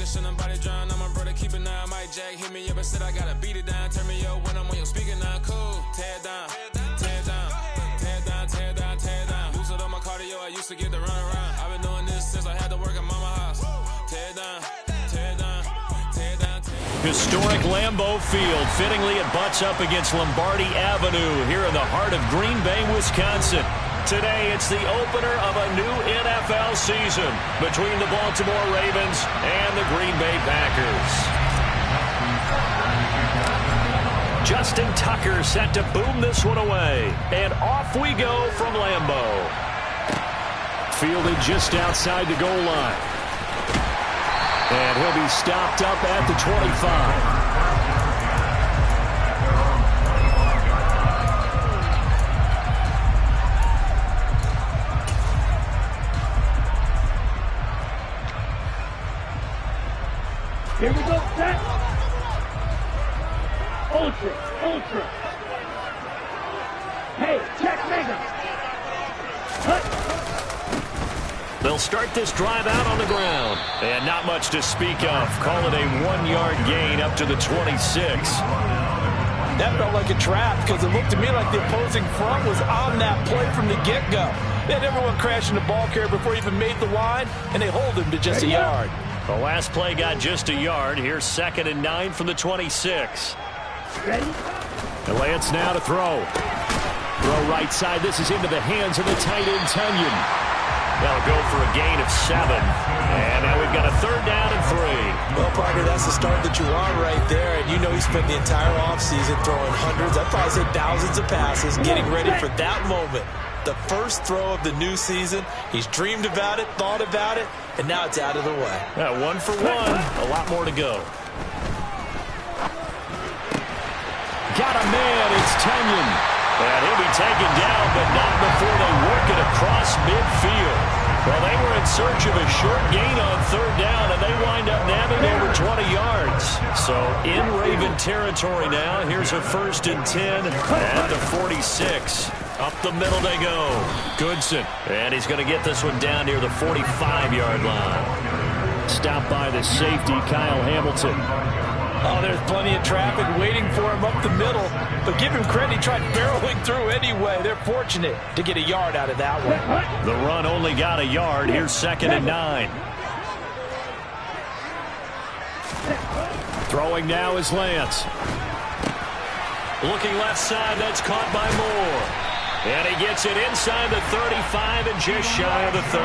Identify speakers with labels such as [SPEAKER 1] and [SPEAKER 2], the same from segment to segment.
[SPEAKER 1] Should nobody drown, I'm a brother, keep it now. Mike Jack hit me up and said I gotta beat it down. Turn me up when I'm on your speaker now. Cool, tear it down, tear it down, tear it down, tear it down, tear it down. Lose it on my cardio, I used to get to run around. I've been doing this since I had to work at mama house. Tear it down, tear it down, tear it down, tear it down.
[SPEAKER 2] Historic Lambeau Field. Fittingly, it butts up against Lombardi Avenue here in the heart of Green Bay, Wisconsin. Today, it's the opener of a new NFL season between the Baltimore Ravens and the Green Bay Packers. Justin Tucker set to boom this one away. And off we go from Lambeau. Fielded just outside the goal line. And he'll be stopped up at the 25.
[SPEAKER 3] Here we go, set. Ultra. Hey, check mega. Cut.
[SPEAKER 2] They'll start this drive out on the ground. And not much to speak of. Call it a 1-yard gain up to the 26.
[SPEAKER 4] That felt like a trap because it looked to me like the opposing front was on that play from the get-go. They had everyone crashing the ball carrier before he even made the line, and they hold him to just a yard.
[SPEAKER 2] The last play got just a yard. Here's 2nd and 9 from the 26.
[SPEAKER 3] Ready?
[SPEAKER 2] The Lance now to throw. Throw right side. This is into the hands of the tight end, Tunyon. That'll go for a gain of 7. And now we've got a 3rd down and 3.
[SPEAKER 4] Well, partner, that's the start that you want right there. And you know he spent the entire offseason throwing hundreds, I'd probably say thousands of passes, getting ready for that moment. The first throw of the new season. He's dreamed about it, thought about it, and now it's out of the way.
[SPEAKER 2] Yeah, 1 for 1. A lot more to go. Got a man. It's Tunyon. And he'll be taken down, but not before they work it across midfield. Well, they were in search of a short gain on 3rd down, and they wind up nabbing over 20 yards. So in Raven territory now. Here's a 1st and 10 at the 46. Up the middle they go. Goodson. And he's going to get this one down near the 45-yard line. Stopped by the safety, Kyle Hamilton.
[SPEAKER 4] Oh, there's plenty of traffic waiting for him up the middle. But give him credit, he tried barreling through anyway. They're fortunate to get a yard out of that one.
[SPEAKER 2] The run only got a yard. Here's 2nd and 9. Throwing now is Lance. Looking left side, that's caught by Moore. And he gets it inside the 35 and just shy of the 30.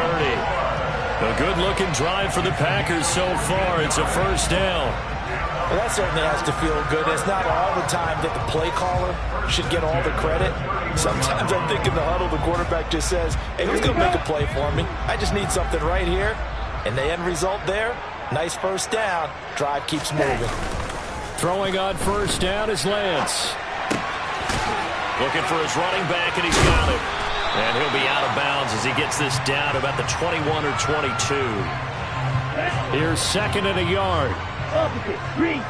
[SPEAKER 2] A good-looking drive for the Packers so far. It's a 1st down.
[SPEAKER 4] Well, that certainly has to feel good. It's not all the time that the play caller should get all the credit. Sometimes I think in the huddle, the quarterback just says, hey, who's going to make a play for me? I just need something right here. And the end result there, nice 1st down. Drive keeps moving.
[SPEAKER 2] Throwing on 1st down is Lance. Looking for his running back, and he's got it. And he'll be out of bounds as he gets this down about the 21 or 22. Here's 2nd and a yard.
[SPEAKER 3] Opposite. 3.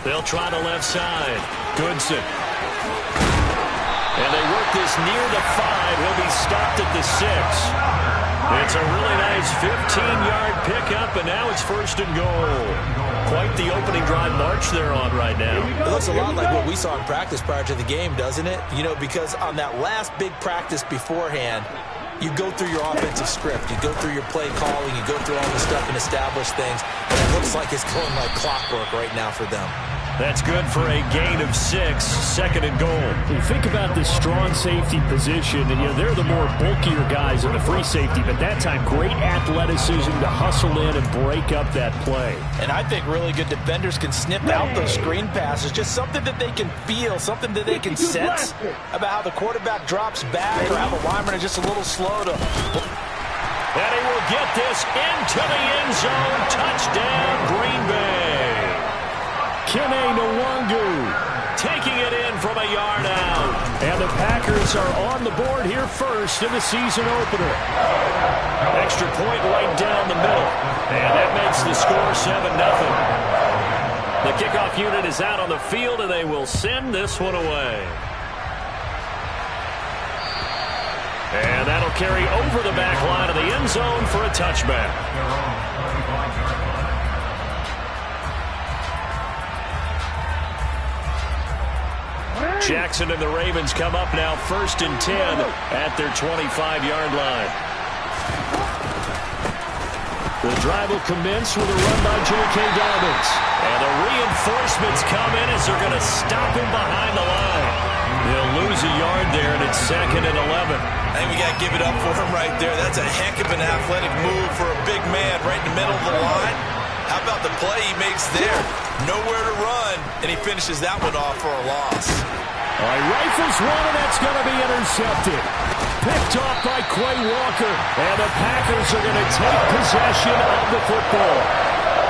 [SPEAKER 2] They'll try the left side. Goodson. And they work this near the 5. He'll be stopped at the 6. It's a really nice 15-yard pickup, and now it's 1st and goal. Quite the opening drive march they're on right now.
[SPEAKER 4] It looks a lot like what we saw in practice prior to the game, doesn't it? You know, because on that last big practice beforehand, you go through your offensive script. You go through your play calling. You go through all the stuff and establish things. And it looks like it's going like clockwork right now for them.
[SPEAKER 2] That's good for a gain of 6, 2nd and goal.
[SPEAKER 5] You think about this strong safety position, and they're the more bulkier guys in the free safety, but that time great athleticism to hustle in and break up that play.
[SPEAKER 4] And I think really good defenders can snip out those screen passes, just something that they can feel, something that they can sense about how the quarterback drops back or how the linemen are just a little slow to...
[SPEAKER 2] And he will get this into the end zone. Touchdown, Green Bay.
[SPEAKER 5] Kene Nwangu
[SPEAKER 2] taking it in from a yard out.
[SPEAKER 5] And the Packers are on the board here first in the season opener.
[SPEAKER 2] Extra point right down the middle. And that makes the score 7-0. The kickoff unit is out on the field, and they will send this one away. And that'll carry over the back line of the end zone for a touchback. Jackson and the Ravens come up now 1st and 10 at their 25-yard line. The drive will commence with a run by J.K. Dobbins. And the reinforcements come in as they're going to stop him behind the line. They'll lose a yard there, and it's 2nd and 11.
[SPEAKER 4] I think we got to give it up for him right there. That's a heck of an athletic move for a big man right in the middle of the line. How about the play he makes there? Nowhere to run, and he finishes that one off for a loss.
[SPEAKER 5] All right, rifles one, and that's going to be intercepted. Picked off by Quay Walker, and the Packers are going to take possession of the football.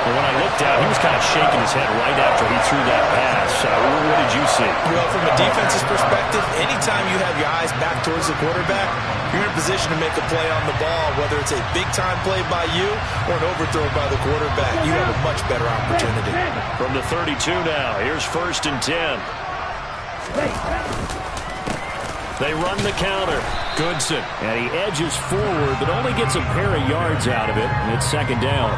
[SPEAKER 5] And when I looked out, he was kind of shaking his head right after he threw that pass. What did you see?
[SPEAKER 4] Well, from a defense's perspective, anytime you have your eyes back towards the quarterback, you're in a position to make a play on the ball, whether it's a big-time play by you or an overthrow by the quarterback. You have a much better opportunity.
[SPEAKER 2] From the 32 now, here's 1st and 10. They run the counter. Goodson.
[SPEAKER 5] And he edges forward, but only gets a pair of yards out of it, and it's 2nd down.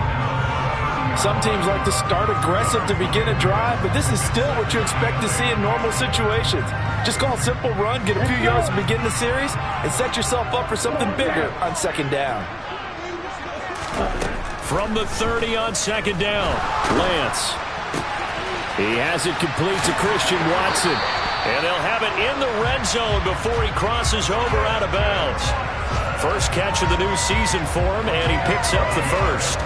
[SPEAKER 4] Some teams like to start aggressive to begin a drive, but this is still what you expect to see in normal situations. Just call a simple run, get a few yards to begin the series, and set yourself up for something bigger on 2nd down.
[SPEAKER 2] From the 30 on 2nd down, Lance.
[SPEAKER 5] He has it complete to Christian Watson.
[SPEAKER 2] And they'll have it in the red zone before he crosses over out of bounds. First catch of the new season for him, and he picks up the first.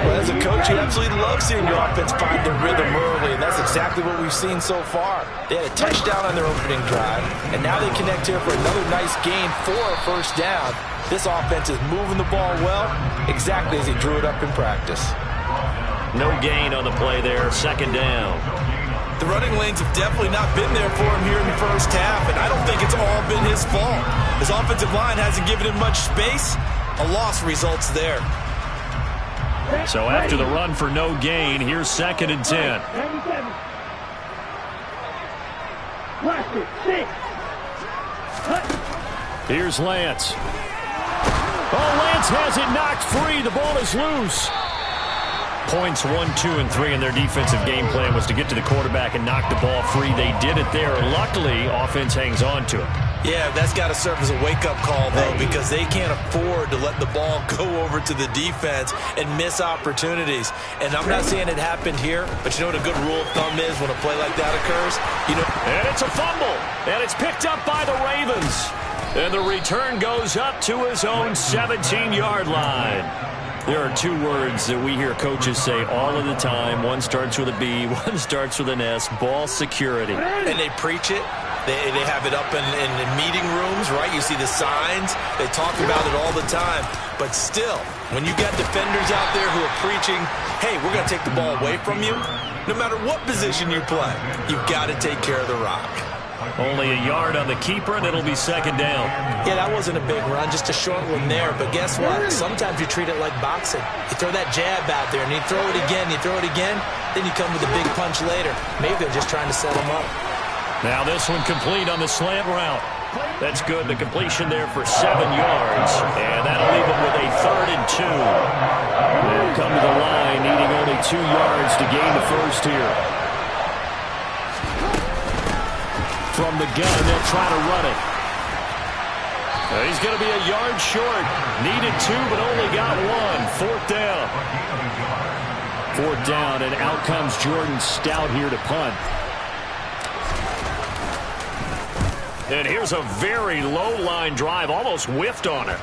[SPEAKER 4] Well, as a coach, you absolutely love seeing your offense find their rhythm early, and that's exactly what we've seen so far. They had a touchdown on their opening drive, and now they connect here for another nice gain for a 1st down. This offense is moving the ball well, exactly as he drew it up in practice.
[SPEAKER 2] No gain on the play there, 2nd down.
[SPEAKER 4] The running lanes have definitely not been there for him here in the first half, and I don't think it's all been his fault. His offensive line hasn't given him much space. A loss results there.
[SPEAKER 2] So after the run for no gain, here's 2nd and 10.
[SPEAKER 5] Here's Lance. Oh, Lance has it knocked free. The ball is loose.
[SPEAKER 2] Points 1, 2, and 3 in their defensive game plan was to get to the quarterback and knock the ball free. They did it there. Luckily, offense hangs on to it.
[SPEAKER 4] Yeah, that's got to serve as a wake-up call, though, because they can't afford to let the ball go over to the defense and miss opportunities. And I'm not saying it happened here, but you know what a good rule of thumb is when a play like that occurs?
[SPEAKER 2] And it's a fumble, and it's picked up by the Ravens. And the return goes up to his own 17-yard line. There are 2 words that we hear coaches say all of the time. One starts with a B, one starts with an S, ball security.
[SPEAKER 4] And they preach it. They have it up in meeting rooms, right? You see the signs. They talk about it all the time. But still, when you got defenders out there who are preaching, hey, we're going to take the ball away from you, no matter what position you play, you've got to take care of the rock.
[SPEAKER 2] Only a yard on the keeper, and it'll be 2nd down.
[SPEAKER 6] Yeah, that wasn't a big run, just a short one there. But guess what? Sometimes you treat it like boxing. You throw that jab out there, and you throw it again, then you come with a big punch later. Maybe they're just trying to set them up.
[SPEAKER 2] Now this one complete on the slant route. That's good. The completion there for 7 yards. And that'll leave them with a 3rd and 2. They'll come to the line, needing only 2 yards to gain the first here. From the gun, they'll try to run it. He's going to be a yard short. Needed 2, but only got 1. 4th down. 4th down, and out comes Jordan Stout here to punt. And here's a very low-line drive, almost whiffed on it.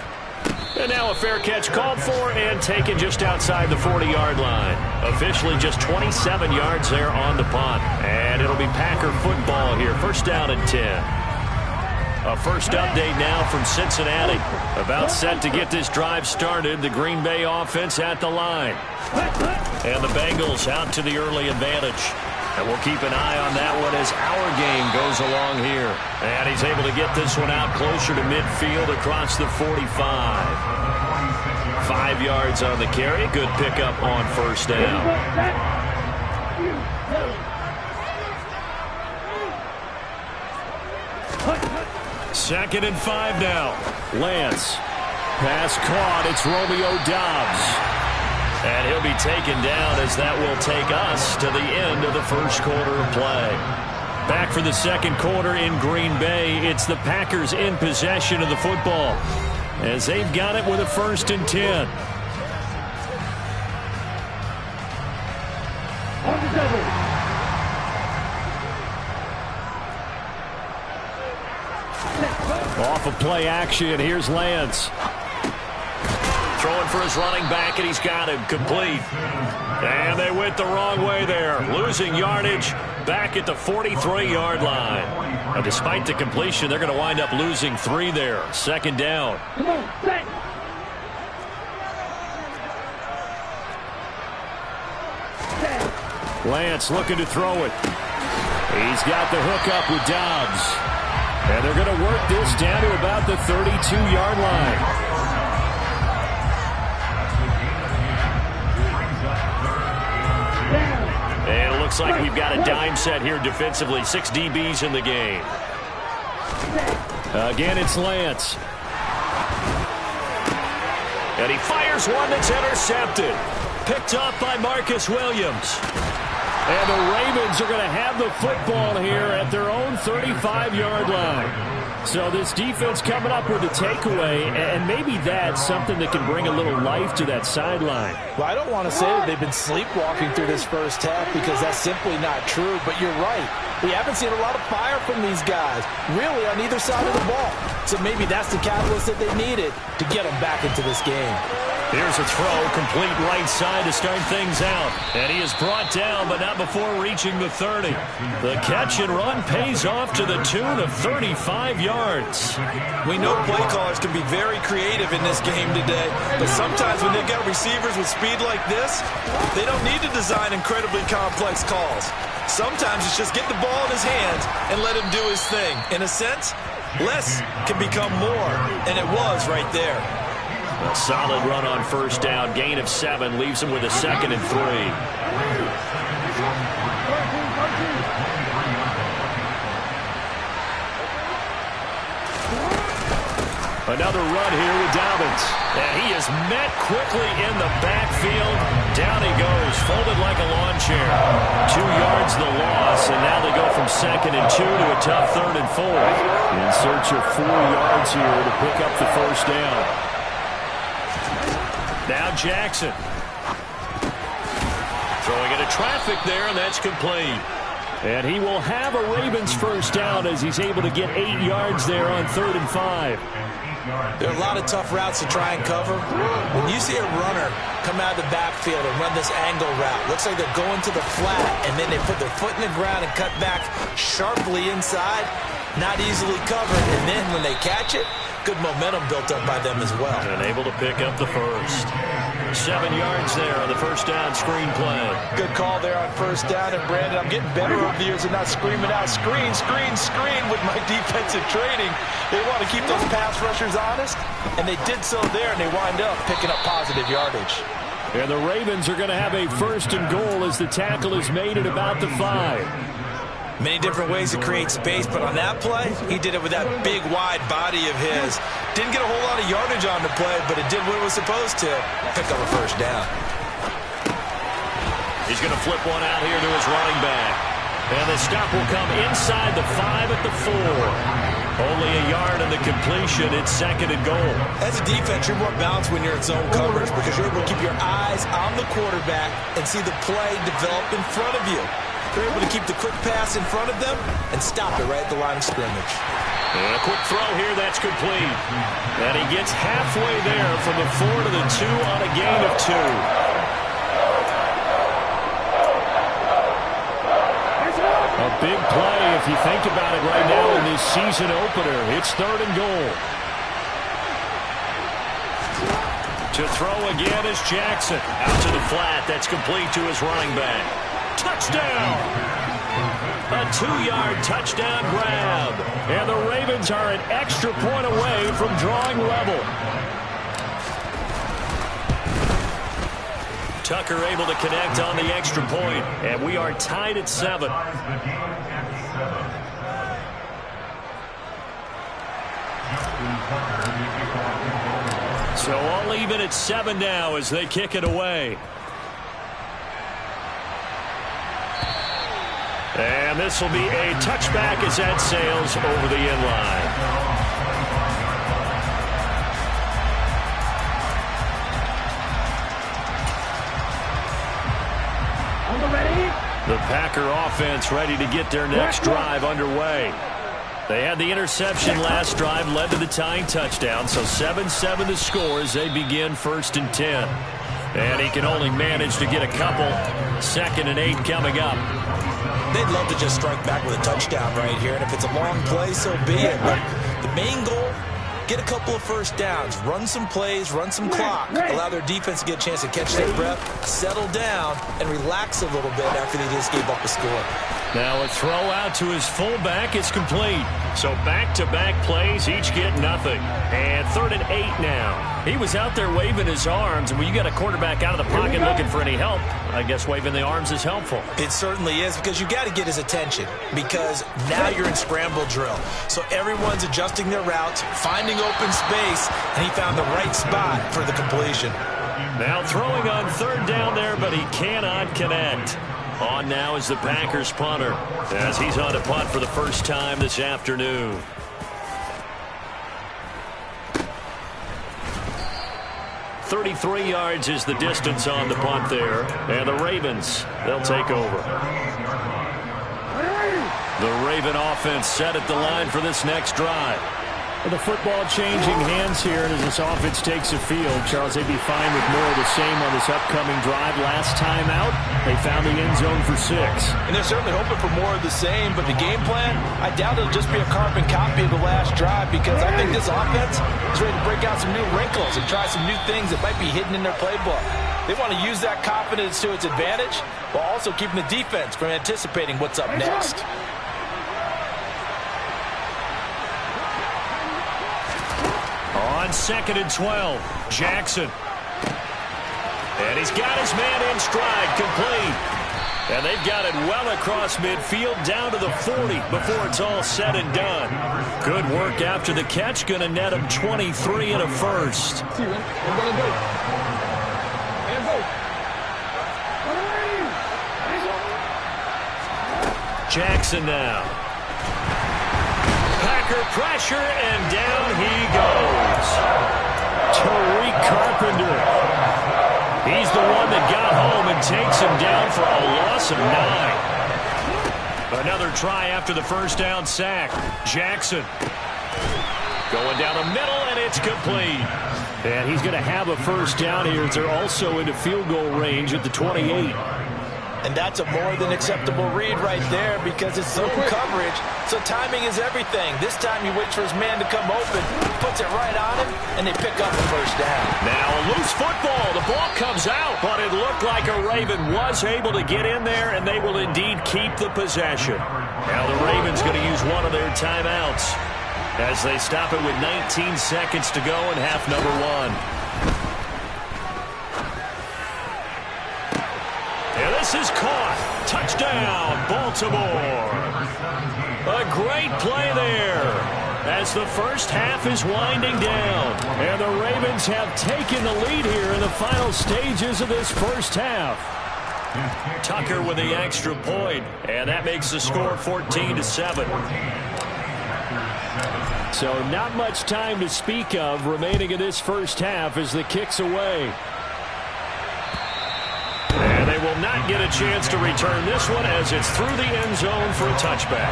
[SPEAKER 2] And now a fair catch called for and taken just outside the 40-yard line. Officially just 27 yards there on the punt. And it'll be Packer football here. 1st down and 10. A first update now from Cincinnati. About set to get this drive started. The Green Bay offense at the line. And the Bengals out to the early advantage. And we'll keep an eye on that one as our game goes along here. And he's able to get this one out closer to midfield across the 45. 5 yards on the carry. Good pickup on 1st down. Second and 5 now. Lance.
[SPEAKER 5] Pass caught. It's Romeo Doubs.
[SPEAKER 2] And he'll be taken down as that will take us to the end of the first quarter of play.
[SPEAKER 5] Back for the second quarter in Green Bay. It's the Packers in possession of the football as they've got it with a 1st and 10.
[SPEAKER 3] On the double.
[SPEAKER 5] Off of play action, here's Lance.
[SPEAKER 2] Throwing for his running back, and he's got him complete.
[SPEAKER 5] And they went the wrong way there. Losing yardage back at the 43-yard line. Now, despite the completion, they're going to wind up losing 3 there. 2nd down.
[SPEAKER 3] Come on, set.
[SPEAKER 5] Lance looking to throw it. He's got the hook up with Doubs. And they're going to work this down to about the 32-yard line. And it looks like we've got a dime set here defensively. 6 DBs in the game. Again, it's Lance. And he fires one that's intercepted. Picked off by Marcus Williams. And the Ravens are going to have the football here at their own 35-yard line. So this defense coming up with a takeaway, and maybe that's something that can bring a little life to that sideline.
[SPEAKER 6] Well, I don't want to say that they've been sleepwalking through this first half because that's simply not true, but you're right. We haven't seen a lot of fire from these guys, really, on either side of the ball. So maybe that's the catalyst that they needed to get them back into this game.
[SPEAKER 5] Here's a throw, complete right side to start things out. And he is brought down, but not before reaching the 30. The catch and run pays off to the tune of 35 yards.
[SPEAKER 6] We know play callers can be very creative in this game today, but sometimes when they've got receivers with speed like this, they don't need to design incredibly complex calls. Sometimes it's just get the ball in his hands and let him do his thing. In a sense, less can become more, and it was right there.
[SPEAKER 5] A solid run on 1st down. Gain of 7 leaves him with a 2nd and 3. Another run here with Dobbins. And he is met quickly in the backfield. Down he goes, folded like a lawn chair. 2 yards the loss, and now they go from 2nd and 2 to a tough 3rd and 4. In search of 4 yards here to pick up the 1st down. Now Jackson. Throwing into traffic there, and that's complete. And he will have a Ravens 1st down as he's able to get 8 yards there on 3rd and 5.
[SPEAKER 6] There are a lot of tough routes to try and cover. When you see a runner come out of the backfield and run this angle route, looks like they're going to the flat, and then they put their foot in the ground and cut back sharply inside, not easily covered. And then when they catch it, good momentum built up by them as well.
[SPEAKER 5] And able to pick up the 1st. 7 yards there on the 1st down screen play.
[SPEAKER 6] Good call there on 1st down. And Brandon, I'm getting better over the years and not screaming out screen, screen, screen with my defensive training. They want to keep those pass rushers honest, and they did so there, and they wind up picking up positive yardage.
[SPEAKER 5] And the Ravens are going to have a 1st and goal as the tackle is made at about the 5.
[SPEAKER 6] Many different ways to create space, but on that play, he did it with that big, wide body of his. Didn't get a whole lot of yardage on the play, but it did what it was supposed to, pick up a 1st down.
[SPEAKER 5] He's going to flip one out here to his running back. And the stop will come inside the 5 at the 4. Only a yard in the completion. It's 2nd and goal.
[SPEAKER 6] As a defense, you're more balanced when you're in zone coverage because you're able to keep your eyes on the quarterback and see the play develop in front of you. They're able to keep the quick pass in front of them and stop it right at the line of scrimmage.
[SPEAKER 5] And a quick throw here, that's complete. And he gets halfway there from the 4 to the 2 on a gain of 2. A big play if you think about it right now in this season opener. It's 3rd and goal. To throw again is Jackson. Out to the flat, that's complete to his running back. Touchdown! A 2-yard touchdown grab. And the Ravens are an extra point away from drawing level. Tucker able to connect on the extra point. And we are tied at 7.
[SPEAKER 2] So all even at 7 now as they kick it away. And this will be a touchback as that sails over the end line. The Packer offense ready to get their next drive underway. They had the interception last drive, led to the tying touchdown, so 7-7 the score as they begin 1st and 10. And he can only manage to get a couple. 2nd and 8 coming up.
[SPEAKER 6] They'd love to just strike back with a touchdown right here, and if it's a long play, so be it. But the main goal, get a couple of first downs, run some plays, run some clock, allow their defense to get a chance to catch their breath, settle down, and relax a little bit after they just gave up a score.
[SPEAKER 2] Now a throw out to his fullback is complete. So back-to-back plays, each get nothing. And 3rd and 8 now. He was out there waving his arms, and when you got a quarterback out of the pocket looking for any help, I guess waving the arms is helpful.
[SPEAKER 6] It certainly is, because you got to get his attention, because now you're in scramble drill. So everyone's adjusting their routes, finding open space, and he found the right spot for the completion.
[SPEAKER 2] Now throwing on 3rd down there, but he cannot connect. On now is the Packers punter, as he's on to punt for the first time this afternoon. .33 yards is the distance on the punt there. And the Ravens, they'll take over. The Raven offense set at the line for this next drive.
[SPEAKER 5] The football changing hands here, and as this offense takes the field, Charles, they'd be fine with more of the same on this upcoming drive. Last time out, they found the end zone for 6.
[SPEAKER 4] And they're certainly hoping for more of the same, but the game plan, I doubt it'll just be a carbon copy of the last drive, because I think this offense is ready to break out some new wrinkles and try some new things that might be hidden in their playbook. They want to use that confidence to its advantage, while also keeping the defense from anticipating what's up next.
[SPEAKER 2] On 2nd and 12, Jackson. And he's got his man in stride, complete. And they've got it well across midfield, down to the 40 before it's all said and done. Good work after the catch, going to net him 23 and a first. Jackson now. Packer pressure, and down he goes. Tariq Carpenter. He's the one that got home and takes him down for a loss of 9. Another try after the first down sack. Jackson going down the middle, and it's complete. And he's going to have a first down here as they're also into field goal range at the 28.
[SPEAKER 4] And that's a more than acceptable read right there, because it's zone coverage, so timing is everything. This time he waits for his man to come open, puts it right on him, and they pick up the first down.
[SPEAKER 2] Now a loose football. The ball comes out, but it looked like a Raven was able to get in there, and they will indeed keep the possession. Now the Ravens going to use one of their timeouts as they stop it with 19 seconds to go in half number 1. And this is caught. Touchdown, Baltimore. A great play there as the first half is winding down. And the Ravens have taken the lead here in the final stages of this first half. Tucker with the extra point, and that makes the score 14-7.
[SPEAKER 5] So not much time to speak of remaining in this first half as the kick's away.
[SPEAKER 2] And they will not get a chance to return this one as it's through the end zone for a touchback.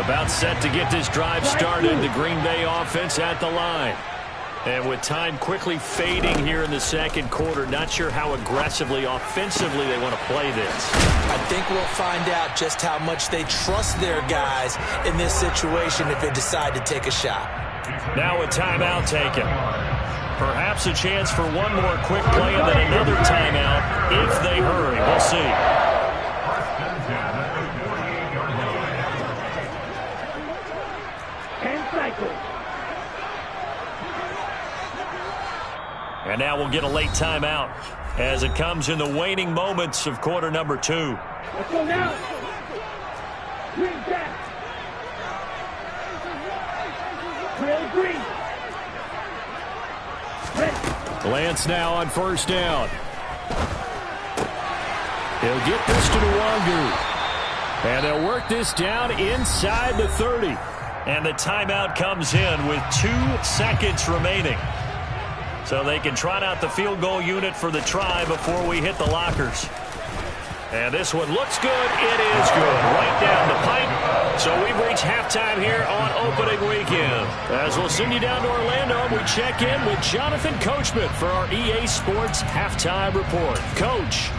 [SPEAKER 2] About set to get this drive started, the Green Bay offense at the line. And with time quickly fading here in the second quarter, not sure how aggressively, offensively they want to play this.
[SPEAKER 6] I think we'll find out just how much they trust their guys in this situation if they decide to take a shot.
[SPEAKER 2] Now a timeout taken. Perhaps a chance for one more quick play and then another timeout if they hurry. We'll see. And now we'll get a late timeout as it comes in the waning moments of quarter number 2.
[SPEAKER 3] Let's go now. Green back. Trail green.
[SPEAKER 5] Lance now on first down. He'll get this to Nwangu. And they'll work this down inside the 30.
[SPEAKER 2] And the timeout comes in with 2 seconds remaining. So they can trot out the field goal unit for the try before we hit the lockers. And this one looks good. It is good. Right down the pipe. So we've reached halftime here on opening weekend. As we'll send you down to Orlando, we check in with Jonathan Coachman for our EA Sports Halftime Report. Coach.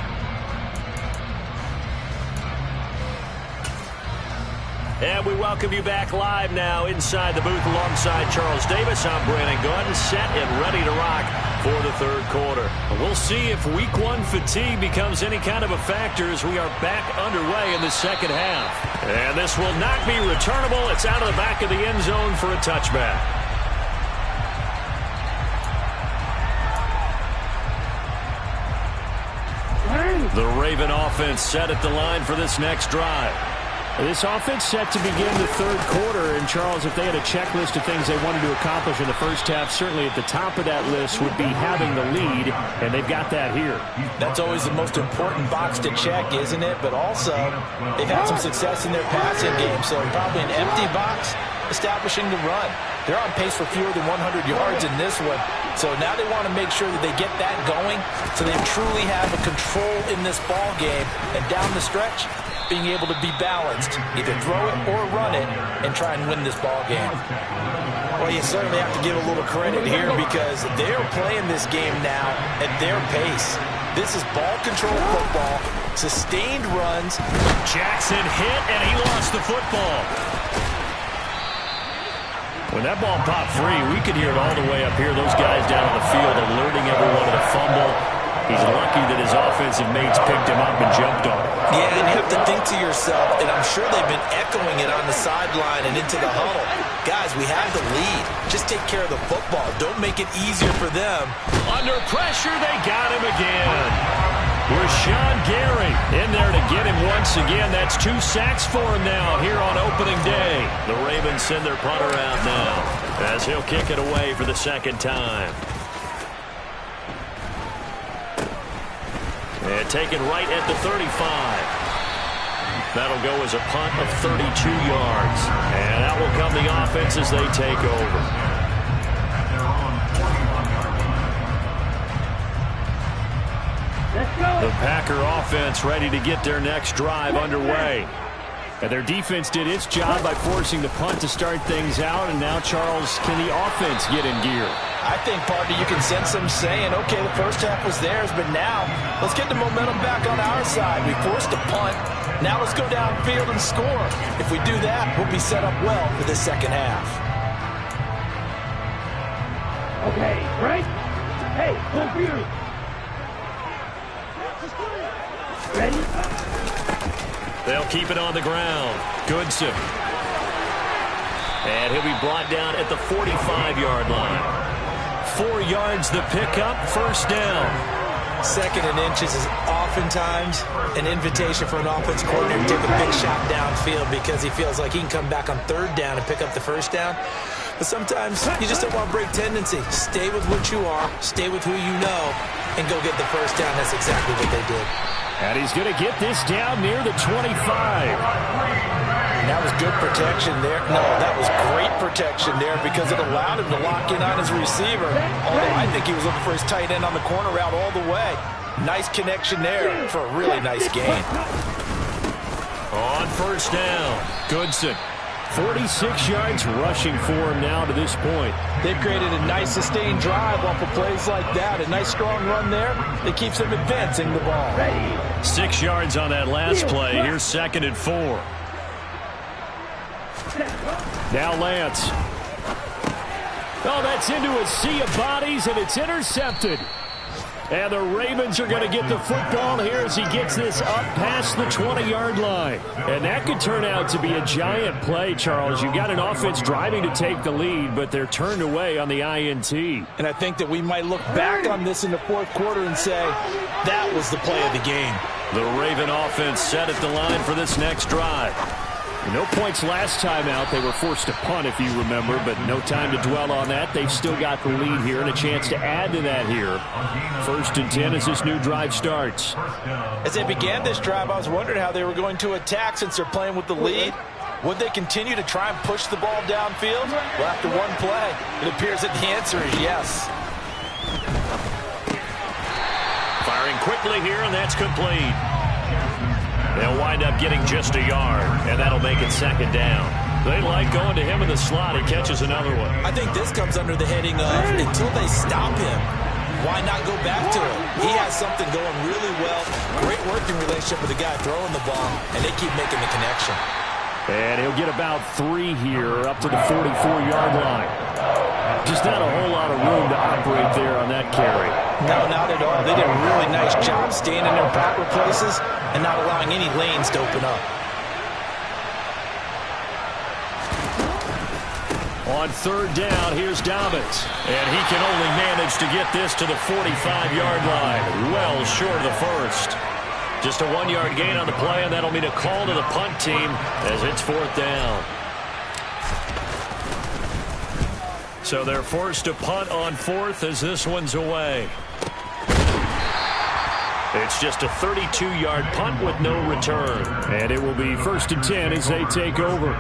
[SPEAKER 2] And we welcome you back live now inside the booth alongside Charles Davis. I'm Brandon Gunn, set and ready to rock for the third quarter. We'll see if week 1 fatigue becomes any kind of a factor as we are back underway in the second half. And this will not be returnable. It's out of the back of the end zone for a touchback. The Raven offense set at the line for this next drive.
[SPEAKER 5] This offense set to begin the third quarter, and Charles, if they had a checklist of things they wanted to accomplish in the first half, certainly at the top of that list would be having the lead, and they've got that here.
[SPEAKER 6] That's always the most important box to check, isn't it? But also, they've had some success in their passing game, so probably an empty box establishing the run. They're on pace for fewer than 100 yards in this one, so now they want to make sure that they get that going so they truly have a control in this ball game, and down the stretch, being able to be balanced, either throw it or run it, and try and win this ball game. Well, you certainly have to give a little credit here because they're playing this game now at their pace. This is ball control football, sustained runs.
[SPEAKER 2] Jackson hit, and he lost the football. When that ball popped free, we could hear it all the way up here. Those guys down on the field alerting everyone of the fumble. He's lucky that his offensive mates picked him up and jumped on him.
[SPEAKER 6] Yeah, and you have to think to yourself, and I'm sure they've been echoing it on the sideline and into the huddle. Guys, we have the lead. Just take care of the football. Don't make it easier for them.
[SPEAKER 2] Under pressure, they got him again. Rashawn Gary in there to get him once again. That's 2 sacks for him now here on opening day. The Ravens send their punter out now as he'll kick it away for the second time. And taken right at the 35. That'll go as a punt of 32 yards. And that will come the offense as they take over.
[SPEAKER 3] Let's go.
[SPEAKER 2] The Packer offense ready to get their next drive underway.
[SPEAKER 5] And their defense did its job by forcing the punt to start things out. And now, Charles, can the offense get in gear?
[SPEAKER 6] I think, partner, you can sense them saying, okay, the first half was theirs, but now let's get the momentum back on our side. We forced a punt. Now let's go downfield and score. If we do that, we'll be set up well for the second half.
[SPEAKER 3] Okay, right? Hey, go for you. Ready?
[SPEAKER 2] They'll keep it on the ground. Goodson. And he'll be brought down at the 45-yard line. 4 yards the pickup, first down.
[SPEAKER 6] Second and inches is oftentimes an invitation for an offense coordinator to take a big shot downfield because he feels like he can come back on third down and pick up the first down. But sometimes you just don't want to break tendency. Stay with what you are, stay with who you know, and go get the first down. That's exactly what they did.
[SPEAKER 5] And he's going to get this down near the 25.
[SPEAKER 6] That was good protection there. No, that was great protection there because it allowed him to lock in on his receiver. Although I think he was looking for his tight end on the corner route all the way. Nice connection there for a really nice gain.
[SPEAKER 2] On first down, Goodson.
[SPEAKER 5] 46 yards rushing for him now to this point.
[SPEAKER 6] They've created a nice sustained drive off of plays like that. A nice strong run there. It keeps them advancing the ball.
[SPEAKER 2] 6 yards on that last play. Here's 2nd and 4.
[SPEAKER 5] Now Lance. Oh, that's into a sea of bodies, and it's intercepted. And the Ravens are going to get the football here as he gets this up past the 20-yard line. And that could turn out to be a giant play, Charles. You've got an offense driving to take the lead, but they're turned away on the INT.
[SPEAKER 6] And I think that we might look back on this in the fourth quarter and say, that was the play of the game.
[SPEAKER 2] The Raven offense set at the line for this next drive.
[SPEAKER 5] No points last time out. They were forced to punt, if you remember, but no time to dwell on that. They've still got the lead here and a chance to add to that here. 1st and 10 as this new drive starts.
[SPEAKER 4] As they began this drive, I was wondering how they were going to attack since they're playing with the lead. Would they continue to try and push the ball downfield? Well, after one play, it appears that the answer is yes.
[SPEAKER 2] Firing quickly here, and that's complete. They'll wind up getting just a yard, and that'll make it 2nd down. They like going to him in the slot. He catches another one.
[SPEAKER 6] I think this comes under the heading of until they stop him, why not go back to him? He has something going really well. Great working relationship with the guy throwing the ball, and they keep making the connection.
[SPEAKER 5] And he'll get about 3 here up to the 44-yard line. Just not a whole lot of room to operate there on that carry.
[SPEAKER 6] No, not at all. They did a really nice job staying in their proper places and not allowing any lanes to open up.
[SPEAKER 5] On 3rd down, here's Dobbins.
[SPEAKER 2] And he can only manage to get this to the 45-yard line. Well short of the first. Just a 1-yard gain on the play, and that'll mean a call to the punt team as it's 4th down. So they're forced to punt on 4th as this one's away. It's just a 32-yard punt with no return.
[SPEAKER 5] And it will be 1st and 10 as they take over.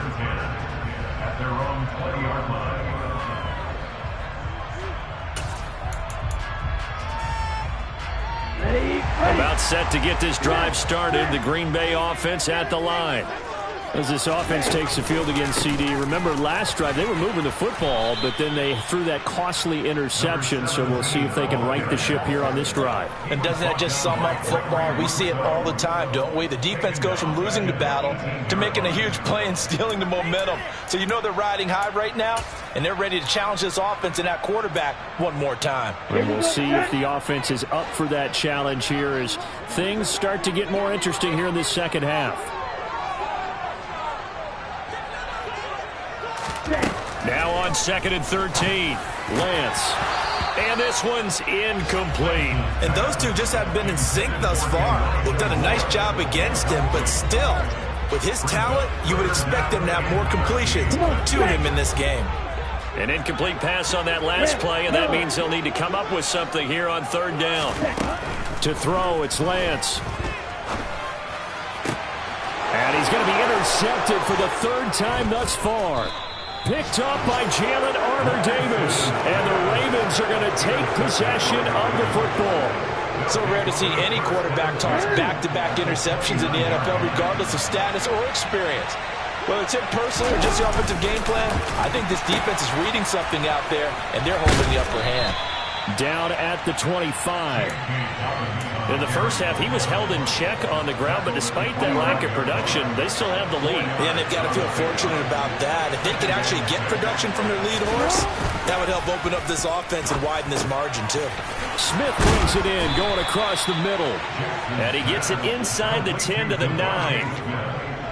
[SPEAKER 2] About set to get this drive started. The Green Bay offense at the line.
[SPEAKER 5] As this offense takes the field against CD, remember last drive they were moving the football, but then they threw that costly interception, so we'll see if they can right the ship here on this drive.
[SPEAKER 6] And doesn't that just sum up football? We see it all the time, don't we? The defense goes from losing the battle to making a huge play and stealing the momentum. So you know they're riding high right now, and they're ready to challenge this offense and that quarterback one more time.
[SPEAKER 5] And we'll see if the offense is up for that challenge here as things start to get more interesting here in this 2nd half.
[SPEAKER 2] Now on 2nd and 13. Lance. And this one's incomplete.
[SPEAKER 6] And those two just have been in sync thus far. They've done a nice job against him, but still, with his talent, you would expect them to have more completions to him in this game.
[SPEAKER 2] An incomplete pass on that last play, and that means they'll need to come up with something here on 3rd down.
[SPEAKER 5] To throw, it's Lance. And he's going to be intercepted for the 3rd time thus far. Picked up by Jalen Armour-Davis. And the Ravens are going to take possession of the football.
[SPEAKER 6] So rare to see any quarterback toss back-to-back interceptions in the NFL, regardless of status or experience. Whether it's him personally or just the offensive game plan, I think this defense is reading something out there, and they're holding the upper hand.
[SPEAKER 5] Down at the 25.
[SPEAKER 2] In the first half, he was held in check on the ground, but despite that lack of production, they still have the lead.
[SPEAKER 6] Yeah, and they've got to feel fortunate about that. If they could actually get production from their lead horse, that would help open up this offense and widen this margin, too.
[SPEAKER 5] Smith brings it in, going across the middle.
[SPEAKER 2] And he gets it inside the 10 to the 9.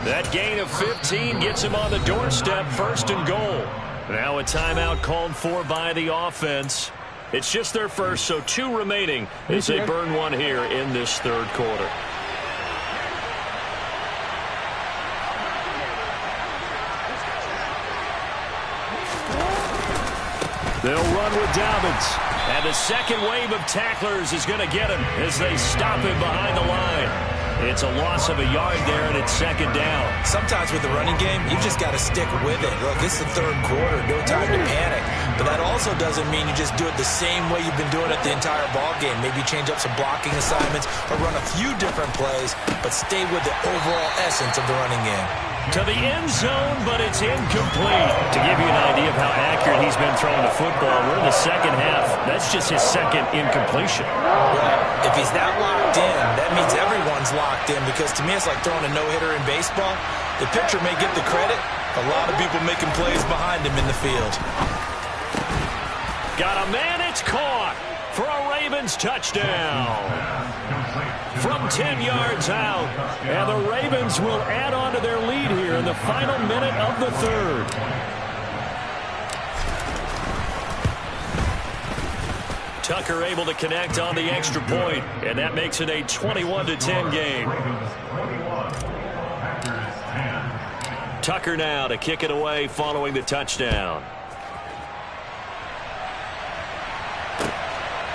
[SPEAKER 2] That gain of 15 gets him on the doorstep, 1st and goal. Now a timeout called for by the offense. It's just their first, so 2 remaining as they burn one here in this 3rd quarter.
[SPEAKER 5] They'll run with Dobbins.
[SPEAKER 2] And the second wave of tacklers is going to get him as they stop him behind the line. It's a loss of a yard there, and it's 2nd down.
[SPEAKER 6] Sometimes with the running game, you've just got to stick with it. Look, this is the 3rd quarter, no time to panic. But that also doesn't mean you just do it the same way you've been doing it the entire ball game. Maybe change up some blocking assignments or run a few different plays, but stay with the overall essence of the running game.
[SPEAKER 2] To the end zone, but it's incomplete. To give you an idea of how accurate he's been throwing the football, we're in the 2nd half. That's just his 2nd incompletion.
[SPEAKER 6] Well, if he's not locked in, that means everyone's locked in, because to me it's like throwing a no-hitter in baseball. The pitcher may get the credit. A lot of people making plays behind him in the field.
[SPEAKER 2] Got a man, it's caught for a Ravens touchdown. From 10 yards out.
[SPEAKER 5] And the Ravens will add on to their lead here in the final minute of the 3rd.
[SPEAKER 2] Tucker able to connect on the extra point, and that makes it a 21-10 game. Tucker now to kick it away following the touchdown.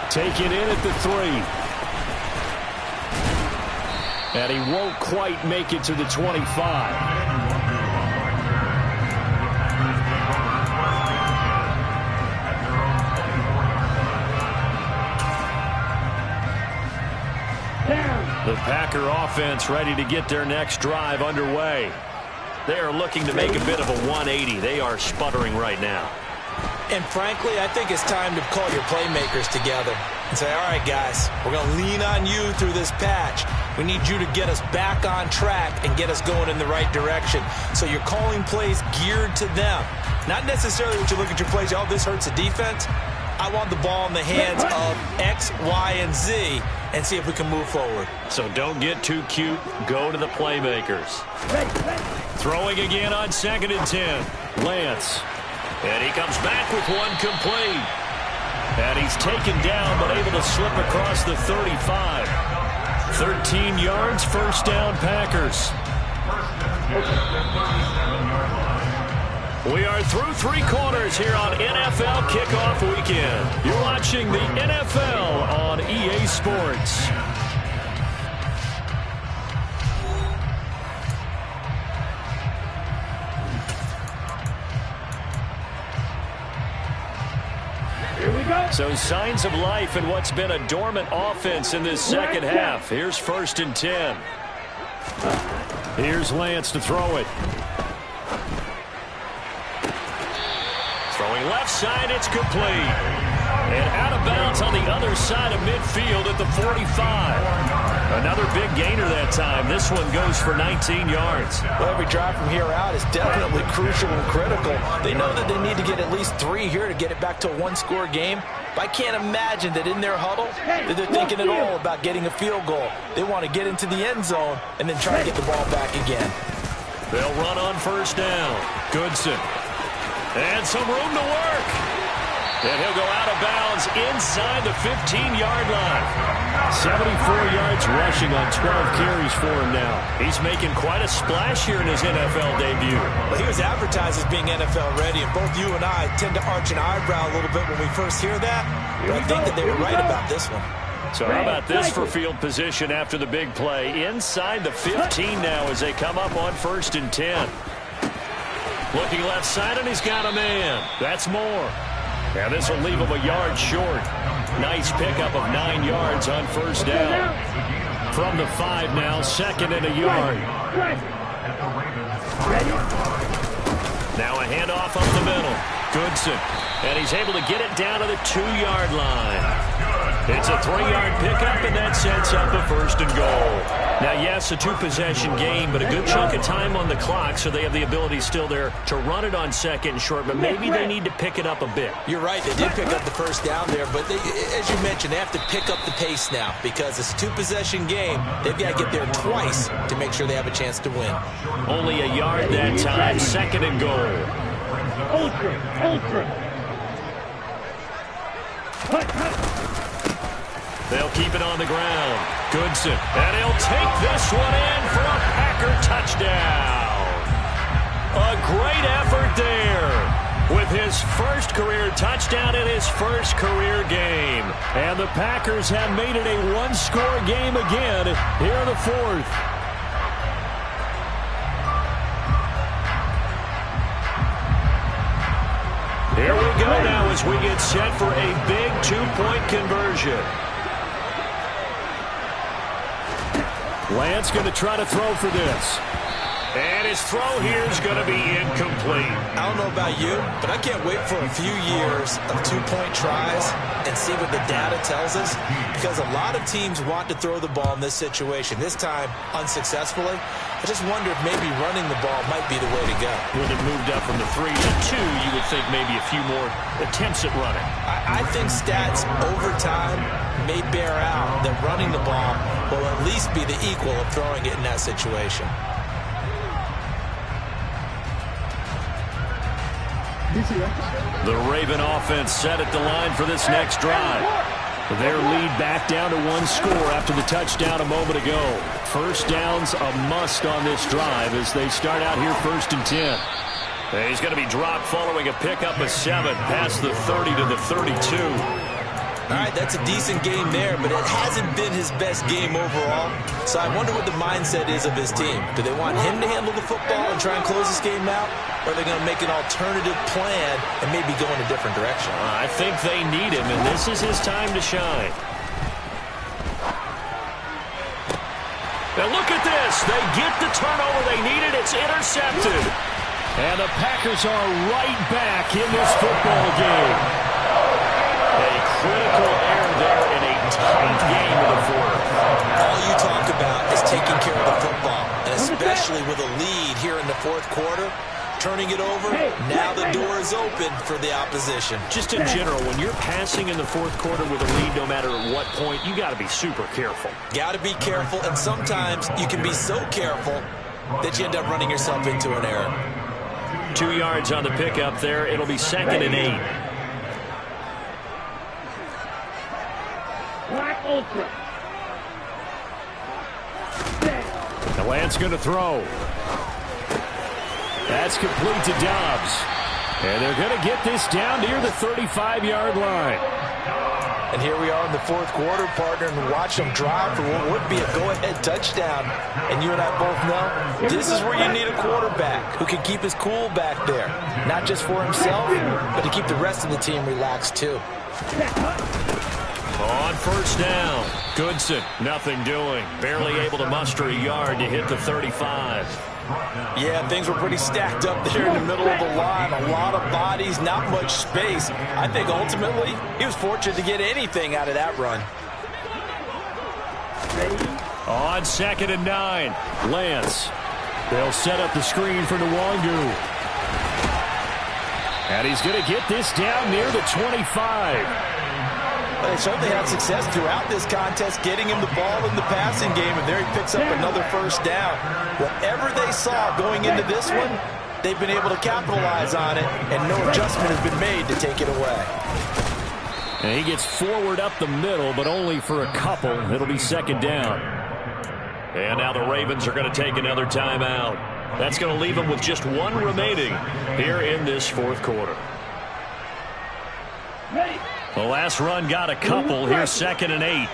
[SPEAKER 5] Taken in at the 3. And he won't quite make it to the 25. The Packer offense ready to get their next drive underway. They are looking to make a bit of a 180. They are sputtering right now.
[SPEAKER 6] And frankly, I think it's time to call your playmakers together and say, all right, guys, we're going to lean on you through this patch. We need you to get us back on track and get us going in the right direction. So you're calling plays geared to them. Not necessarily that you look at your plays, oh, this hurts the defense. I want the ball in the hands of X, Y, and Z and see if we can move forward.
[SPEAKER 2] So don't get too cute. Go to the playmakers. Throwing again on 2nd and 10. Lance. And he comes back with one complete. And he's taken down but able to slip across the 35. 13 yards, first down, Packers. We are through 3 quarters here on NFL Kickoff Weekend. You're watching the NFL on EA Sports. So signs of life in what's been a dormant offense in this second half. Here's 1st and 10.
[SPEAKER 5] Here's Lance to throw it.
[SPEAKER 2] Throwing left side, it's complete. And out of bounds on the other side of midfield at the 45. Another big gainer that time. This one goes for 19 yards.
[SPEAKER 4] Well, every drive from here out is definitely crucial and critical. They know that they need to get at least 3 here to get it back to a 1-score game. But I can't imagine that in their huddle that they're thinking at all about getting a field goal. They want to get into the end zone and then try to get the ball back again.
[SPEAKER 2] They'll run on 1st down. Goodson. And some room to work. And he'll go out of bounds inside the 15-yard line.
[SPEAKER 5] 74 yards rushing on 12 carries for him now.
[SPEAKER 2] He's making quite a splash here in his NFL debut.
[SPEAKER 6] Well, he was advertised as being NFL ready, and both you and I tend to arch an eyebrow a little bit when we first hear that. But I think that they were right about this one.
[SPEAKER 2] So how about this for field position after the big play? Inside the 15 now as they come up on 1st and 10. Looking left side, and he's got a man. That's more. And this will leave him a yard short. Nice pickup of 9 yards on 1st down. From the 5 now, 2nd and a yard. Now a handoff up the middle. Goodson. And he's able to get it down to the 2-yard line. It's a 3-yard pickup, and that sets up a 1st and goal. Now, yes, a 2-possession game, but a good chunk of time on the clock, so they have the ability still there to run it on 2nd and short, but maybe they need to pick it up a bit.
[SPEAKER 6] You're right. They did pick up the 1st down there, but they, as you mentioned, they have to pick up the pace now because it's a 2-possession game. They've got to get there twice to make sure they have a chance to win.
[SPEAKER 2] Only a yard that time, 2nd and goal.
[SPEAKER 3] Ultra.
[SPEAKER 2] They'll keep it on the ground. Goodson. And he'll take this one in for a Packer touchdown. A great effort there with his first career touchdown in his first career game.
[SPEAKER 5] And the Packers have made it a 1-score game again here in the 4th.
[SPEAKER 2] Here we go now as we get set for a big 2-point conversion.
[SPEAKER 5] Lance going to try to throw for this.
[SPEAKER 2] And his throw here is going to be incomplete.
[SPEAKER 6] I don't know about you, but I can't wait for a few years of 2-point tries and see what the data tells us, because a lot of teams want to throw the ball in this situation. This time, unsuccessfully. I just wonder if maybe running the ball might be the way to go.
[SPEAKER 2] With it moved up from the 3 to 2, you would think maybe a few more attempts at running.
[SPEAKER 6] I think stats over time may bear out that running the ball will at least be the equal of throwing it in that situation.
[SPEAKER 2] The Raven offense set at the line for this next drive.
[SPEAKER 5] Their lead back down to one score after the touchdown a moment ago. First down's a must on this drive as they start out here 1st and 10.
[SPEAKER 2] And he's going to be dropped following a pickup of 7 past the 30 to the 32.
[SPEAKER 6] All right, that's a decent game there, but it hasn't been his best game overall. So I wonder what the mindset is of his team. Do they want him to handle the football and try and close this game out? Or are they going to make an alternative plan and maybe go in a different direction?
[SPEAKER 2] I think they need him, and this is his time to shine. Now look at this. They get the turnover they needed. It's intercepted.
[SPEAKER 5] And the Packers are right back in this football game.
[SPEAKER 2] A critical error there in a tight game in the fourth.
[SPEAKER 6] All you talk about is taking care of the football, and especially with a lead here in the fourth quarter. Turning it over, now the door is open for the opposition.
[SPEAKER 2] Just in general, when you're passing in the fourth quarter with a lead, no matter at what point, you got to be super careful.
[SPEAKER 6] Got to be careful, and sometimes you can be so careful that you end up running yourself into an error.
[SPEAKER 2] 2 yards on the pickup there. It'll be 2nd and 8.
[SPEAKER 3] Black Ultra.
[SPEAKER 5] The Lance going to throw. That's complete to Dobbs. And they're going to get this down near the 35-yard line.
[SPEAKER 6] And here we are in the fourth quarter, partner, and watch them drive for what would be a go-ahead touchdown. And you and I both know this is where you need a quarterback who can keep his cool back there. Not just for himself, but to keep the rest of the team relaxed, too.
[SPEAKER 2] On first down, Goodson, nothing doing. Barely able to muster a yard to hit the 35.
[SPEAKER 6] Yeah, things were pretty stacked up there in the middle of the line. A lot of bodies, not much space. I think ultimately he was fortunate to get anything out of that run.
[SPEAKER 5] On 2nd and 9, Lance. They'll set up the screen for Nwangu. And he's going to get this down near the 25.
[SPEAKER 6] They certainly had success throughout this contest getting him the ball in the passing game, and there he picks up another first down. Whatever they saw going into this one, they've been able to capitalize on it, and no adjustment has been made to take it away.
[SPEAKER 5] And he gets forward up the middle, but only for a couple. It'll be 2nd down.
[SPEAKER 2] And now the Ravens are going to take another timeout. That's going to leave them with just 1 remaining here in this fourth quarter.
[SPEAKER 5] The last run got a couple. Here's 2nd and 8.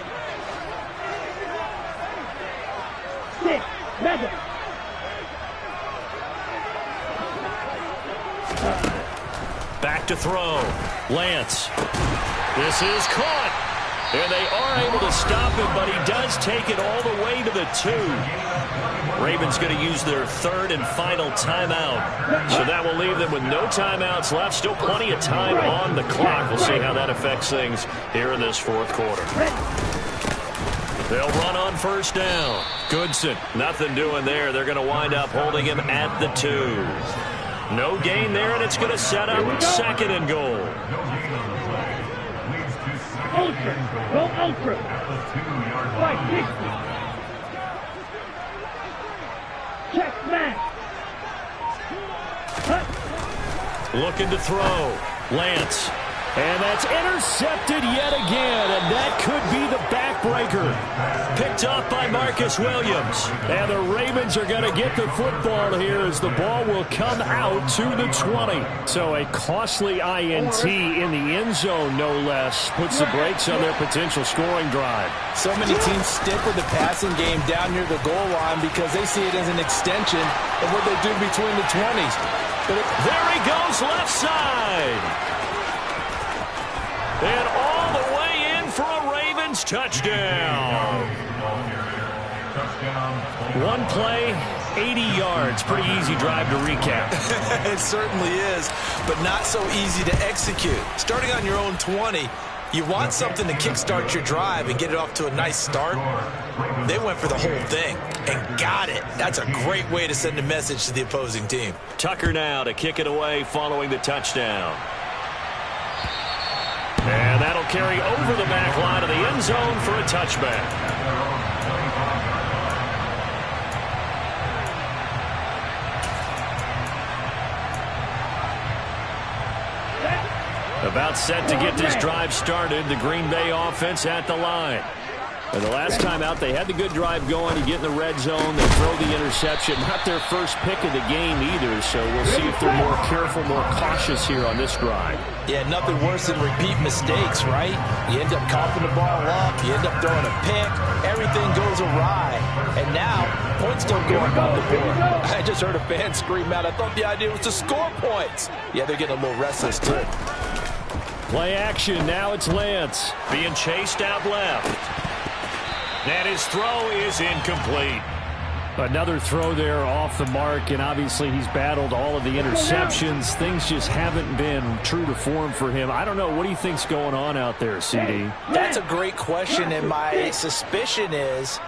[SPEAKER 2] Back to throw. Lance. This is caught. And they are able to stop him, but he does take it all the way to the 2. Ravens going to use their 3rd and final timeout. So that will leave them with no timeouts left. Still plenty of time on the clock. We'll see how that affects things here in this fourth quarter. They'll run on first down. Goodson, nothing doing there. They're going to wind up holding him at the 2. No gain there, and it's going to set up 2nd and goal.
[SPEAKER 3] Ultra. Go Ultra. 560. Check back.
[SPEAKER 2] Looking to throw. Lance.
[SPEAKER 5] And that's intercepted yet again, and that could be the backbreaker.
[SPEAKER 2] Picked off by Marcus Williams.
[SPEAKER 5] And the Ravens are going to get the football here as the ball will come out to the 20. So a costly INT in the end zone, no less, puts the brakes on their potential scoring drive.
[SPEAKER 6] So many teams stick with the passing game down near the goal line because they see it as an extension of what they do between the 20s.
[SPEAKER 2] But there he goes, left side. And all the way in for a Ravens touchdown.
[SPEAKER 5] One play, 80 yards. Pretty easy drive to recap.
[SPEAKER 6] It certainly is, but not so easy to execute. Starting on your own 20, you want something to kickstart your drive and get it off to a nice start. They went for the whole thing and got it. That's a great way to send a message to the opposing team.
[SPEAKER 2] Tucker now to kick it away following the touchdown. And that'll carry over the back line of the end zone for a touchback. About set to get this drive started. The Green Bay offense at the line. And the last time out, they had the good drive going. You get in the red zone, they throw the interception. Not their first pick of the game either, so we'll see if they're more careful, more cautious here on this drive.
[SPEAKER 6] Yeah, nothing worse than repeat mistakes, right? You end up coughing the ball up, you end up throwing a pick, everything goes awry. And now, points don't go up on the board. I just heard a fan scream out, I thought the idea was to score points. Yeah, they're getting a little restless, too.
[SPEAKER 2] Play action, now it's Lance. Being chased out left. And his throw is incomplete. Another throw there off the mark, and obviously he's battled all of the interceptions. Things just haven't been true to form for him. I don't know. What do you think's going on out there, CD?
[SPEAKER 6] That's a great question, and my suspicion is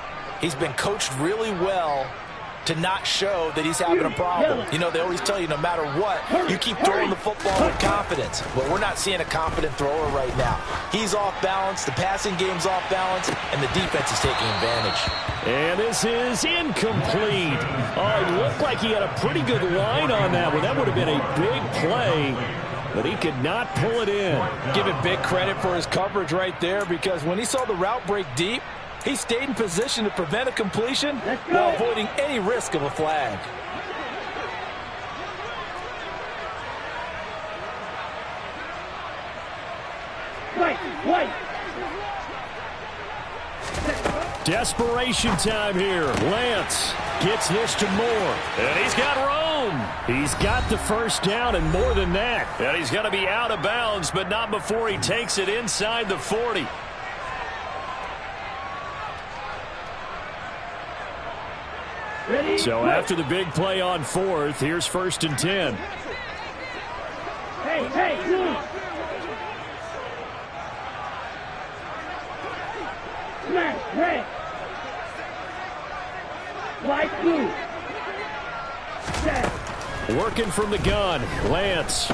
[SPEAKER 6] he's been coached really well to not show that he's having a problem. You know, they always tell you no matter what, you keep throwing the football with confidence. But we're not seeing a confident thrower right now. He's off balance, the passing game's off balance, and the defense is taking advantage.
[SPEAKER 2] And this is incomplete. Oh, it looked like he had a pretty good line on that one. That would have been a big play, but he could not pull it in.
[SPEAKER 6] Give him big credit for his coverage right there, because when he saw the route break deep, he stayed in position to prevent a completion while avoiding any risk of a flag.
[SPEAKER 3] Wait.
[SPEAKER 2] Desperation time here. Lance gets this to Moore. And he's got room. He's got the first down and more than that. And he's going to be out of bounds, but not before he takes it inside the 40. So after the big play on fourth, here's 1st and 10.
[SPEAKER 3] Hey, move. Smash, red. White, blue. Set.
[SPEAKER 2] Working from the gun, Lance.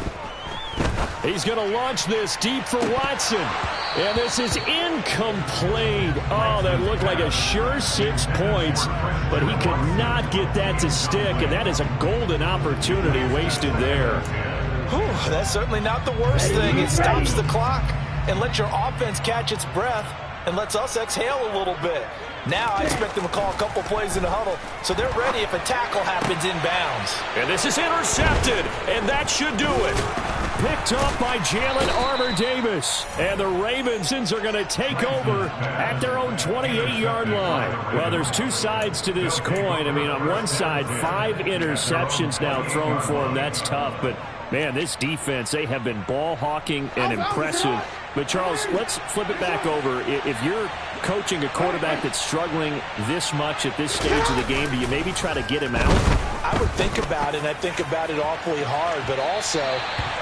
[SPEAKER 2] He's going to launch this deep for Watson. And this is incomplete. Oh, that looked like a sure 6 points, but he could not get that to stick, and that is a golden opportunity wasted there.
[SPEAKER 6] Whew, that's certainly not the worst thing. It stops the clock and lets your offense catch its breath and lets us exhale a little bit. Now I expect them to call a couple plays in the huddle, so they're ready if a tackle happens inbounds.
[SPEAKER 2] And this is intercepted, and that should do it. Picked off by Jalen Armour-Davis. And the Ravens are going to take over at their own 28-yard line. Well, there's two sides to this coin. I mean, on one side, 5 interceptions now thrown for him. That's tough. But, man, this defense, they have been ball hawking and impressive. But, Charles, let's flip it back over. If you're coaching a quarterback that's struggling this much at this stage of the game, do you maybe try to get him out?
[SPEAKER 6] I would think about it, and I think about it awfully hard. But also,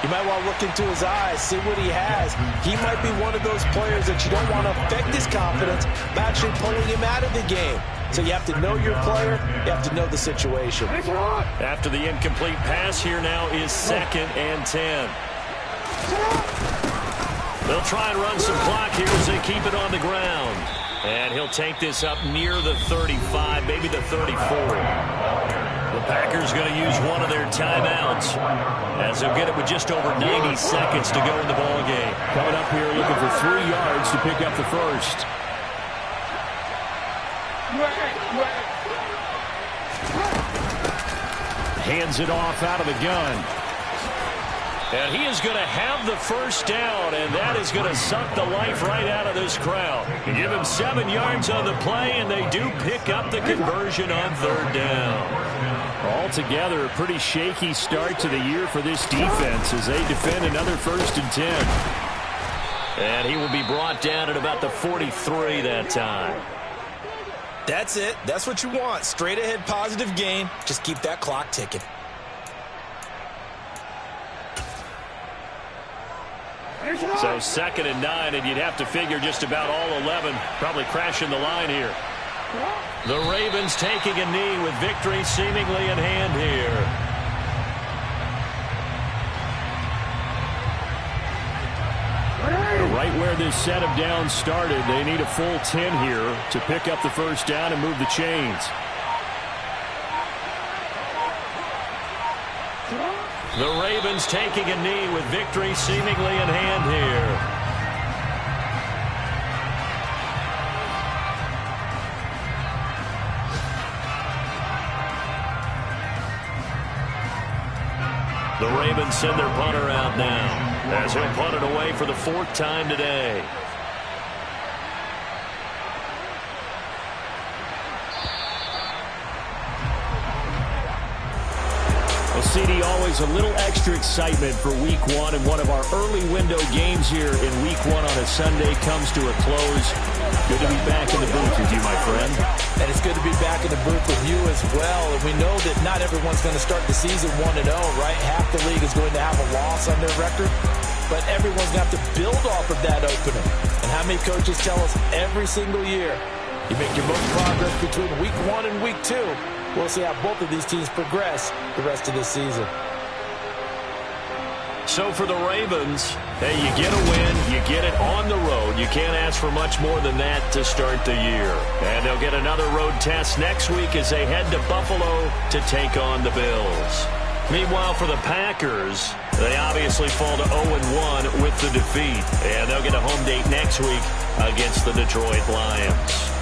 [SPEAKER 6] you might want to look into his eyes, see what he has. He might be one of those players that you don't want to affect his confidence by actually pulling him out of the game. So you have to know your player. You have to know the situation.
[SPEAKER 2] After the incomplete pass, here now is 2nd and 10. They'll try and run some clock here as they keep it on the ground. And he'll take this up near the 35, maybe the 34. The Packers going to use one of their timeouts as they'll get it with just over 90 seconds to go in the ball game. Coming up here looking for 3 yards to pick up the first. Hands it off out of the gun. And he is going to have the first down, and that is going to suck the life right out of this crowd. You give him 7 yards on the play, and they do pick up the conversion on 3rd down. Altogether, a pretty shaky start to the year for this defense as they defend another 1st and 10. And he will be brought down at about the 43 that time.
[SPEAKER 6] That's it. That's what you want. Straight ahead positive gain. Just keep that clock ticking.
[SPEAKER 2] So 2nd and 9, and you'd have to figure just about all 11 probably crashing the line here. The Ravens taking a knee with victory seemingly in hand here. Right where this set of downs started, they need a full 10 here to pick up the first down and move the chains. The Ravens taking a knee with victory seemingly in hand here. The Ravens send their punter out now, as he'll punt it away for the 4th time today.
[SPEAKER 5] Well, CD, always a little extra excitement for Week 1, and one of our early window games here in Week 1 on a Sunday comes to a close. Good to be back in the booth with you, my friend.
[SPEAKER 6] And it's good to be back in the booth with you as well. And we know that not everyone's going to start the season 1-0, right? Half the league is going to have a loss on their record. But everyone's going to have to build off of that opener. And how many coaches tell us every single year, you make your most progress between Week 1 and Week 2. We'll see how both of these teams progress the rest of this season.
[SPEAKER 2] So for the Ravens, hey, you get a win, you get it on the road. You can't ask for much more than that to start the year. And they'll get another road test next week as they head to Buffalo to take on the Bills. Meanwhile, for the Packers, they obviously fall to 0-1 with the defeat. And they'll get a home date next week against the Detroit Lions.